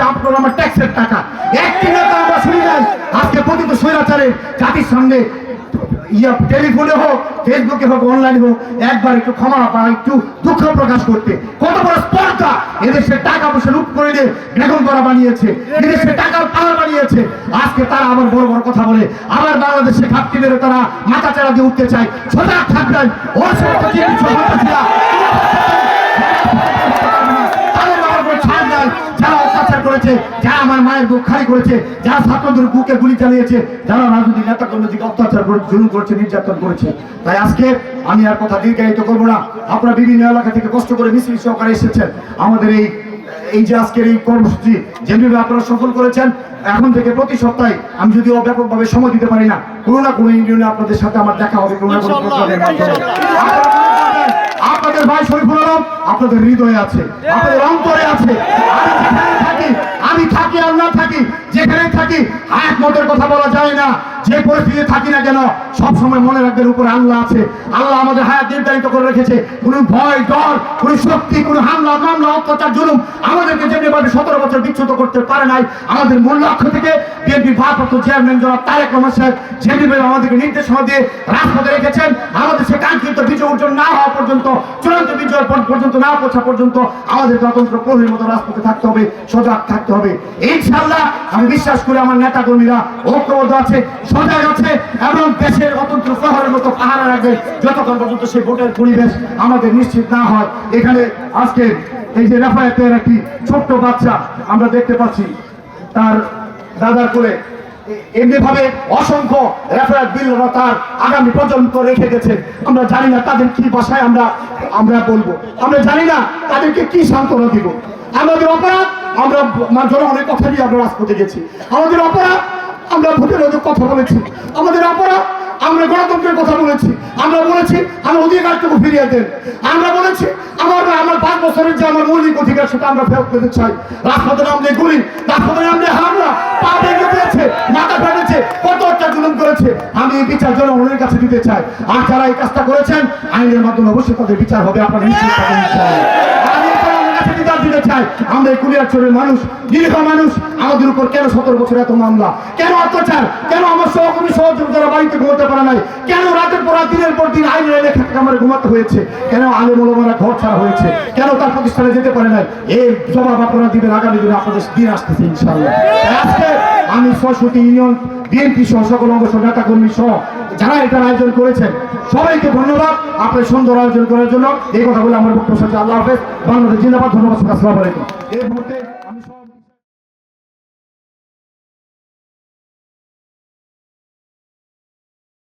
আপনার আমার ট্যাক্সের টাকা। একটি নেতা আমরা শুনি নাই আজকে প্রতিটি স্বৈরাচারের জাতির সামনে টেলিফোনে হোক, ফেসবুকে হোক, অনলাইনে হোক, একবার একটু ক্ষমা বা একটু দুঃখ প্রকাশ করতে। কত বড় স্পর্ধা! এদেশের টাকা পয়সা লুট করে নিয়ে বেগম করা বানিয়েছে, এদেশের টাকার পাহাড় বানিয়েছে। আজকে তারা আবার বড় বড় কথা বলে, আবার বাংলাদেশে ঘাটতি মেরে তারা মাথা চাড়া দিয়ে উঠতে চায়। সজাগ থাকবেন, ওর সমস্ত যারা অত্যাচার করেছে, যারা আমার মায়ের বুক খালি করেছে, যারা ছাত্রদের বুকে গুলি চালিয়েছে, যারা রাজনৈতিক নেতা কর্মীকে অত্যাচার করে, জুলুম করেছে, নির্যাতন করেছে। তাই আজকে আমি আর কথা দীর্ঘায়িত করবো না। আপনারা বিভিন্ন এলাকা থেকে কষ্ট করে মিছিল সহকারে এসেছেন আমাদের এই যে আজকের এই কর্মসূচি যেভাবে আপনারা সফল করেছেন। এখন থেকে প্রতি সপ্তাহে আমি যদিও ব্যাপকভাবে সময় দিতে পারি না, কোনো না কোনো ইউনিয়নে আপনাদের সাথে আমার দেখা হবে, কোনো না কোনো প্রোগ্রামের মাধ্যমে। আপনাদের ভাই শরীফুল আলম আপনাদের হৃদয়ে আছে, আপনাদের অন্তরে আছে। আমি থাকি আর না থাকি, যেখানে থাকি হায়াত মতের কথা বলা যায় না। যে পরিস্থিতি থাকি না কেন, সবসময় মনে রাখবেন উপরে আল্লাহ আছে। আল্লাহ আমাদের হায়াত নির্ধারিত করে রেখেছে। কোনো ভয়, ডর, কোনো শক্তি, কোনো হামলা, মামলা, অত্যাচার, জুলুম আমাদেরকে যেভাবে 17 বছর বিচ্যুত করতে পারে নাই। আমাদের মূল লক্ষ্য থেকে বিএনপি ভারপ্রাপ্ত চেয়ারম্যান জনাব তারেক রহমান সাহেব যেভাবে আমাদেরকে নির্দেশনা দিয়ে রাজপথে রেখেছেন, আমাদের সে কাঙ্ক্ষিত বিজয় অর্জন না হওয়া পর্যন্ত, চূড়ান্ত বিজয় পর্যন্ত না পৌঁছা পর্যন্ত আমাদের স্বতন্ত্র প্রহরীর মতো রাজপথে থাকতে হবে, সজাগ থাকতে হবে। ইনশাআল্লাহ আমি বিশ্বাস করি আমার নেতা কর্মীরা ঐক্যবদ্ধ আছে, সজাগ আছে এবং দেশের অতন্ত্র প্রহরের মতো পাহারা রাখবে যতক্ষণ পর্যন্ত সেই ভোটের পরিবেশ আমাদের নিশ্চিত না হয়। এখানে আজকে এই যে রাফায়েতের একটি ছোট্ট বাচ্চা আমরা দেখতে পাচ্ছি, তার দাদার কোলে এমনি ভাবে অসংখ্য রেফারেট বিলরা তার আগামী পর্যন্ত রেখে গেছে। আমরা জানি না তাদের কি ভাষায় আমরা বলবো, আমরা জানি না তাদেরকে কি সান্ত্বনা দিব। আমাদের অপরাধ আমরা জনগণের কথা দিয়ে আমরা রাজপথে গেছি। আমাদের অপরাধ আমরা ভোটের কথা বলেছি। আমাদের অপরাধ আমরা গণতন্ত্রের কথা বলেছি। আমরা বলেছি আমার অধিকারটুকু ফিরিয়ে দেন। আমরা বলেছি আমার 5 বছরের যে আমার মৌলিক অধিকার সেটা আমরা ফেরত পেতে চাই। রাজপথে নামলে গুলি, রাজপথে নামলে হামলা, পা ভেঙে দিয়েছে, মাথা ফেটেছে, কত একটা জুলুম করেছে। আমি এই বিচার জনগণের কাছে দিতে চাই। আর যারা এই কাজটা করেছেন আইনের মাধ্যমে অবশ্যই তাদের বিচার হবে, আপনারা নিশ্চিত থাকেন। দিতে চাই আমরা এই কুলিয়ারচরের মানুষ, নিরীহ মানুষ, আমাদের উপর কেন 17 বছর এত মামলা, কেন অত্যাচার, কেন আমার সহকর্মী সহযোগীরা বাড়িতে ঘুমাতে পারে নাই, কেন রাতের পর রাত দিনের পর দিন আইনের লেখা থেকে আমার ঘুমাতে হয়েছে, কেন আলেম ওলামারা ঘর ছাড়া হয়েছে, কেন তার প্রতিষ্ঠানে যেতে পারে নাই, এই জবাব আপনারা দিবেন আগামী দিনে। আপনাদের দিন আসতেছে ইনশাআল্লাহ। আজকে আমি ৬৬ ইউনিয়ন বিএনপি সহ সকল অঙ্গ নেতা কর্মী সহ যারা এটার আয়োজন করেছেন সবাইকে ধন্যবাদ আপনার সুন্দর আয়োজন করার জন্য। এই কথা বলে আমার বক্তব্য শেষ। আল্লাহ হাফেজ। বাংলাদেশ জিন্দাবাদ। ধন্যবাদ। আসসালামু আলাইকুম। এই মুহূর্তে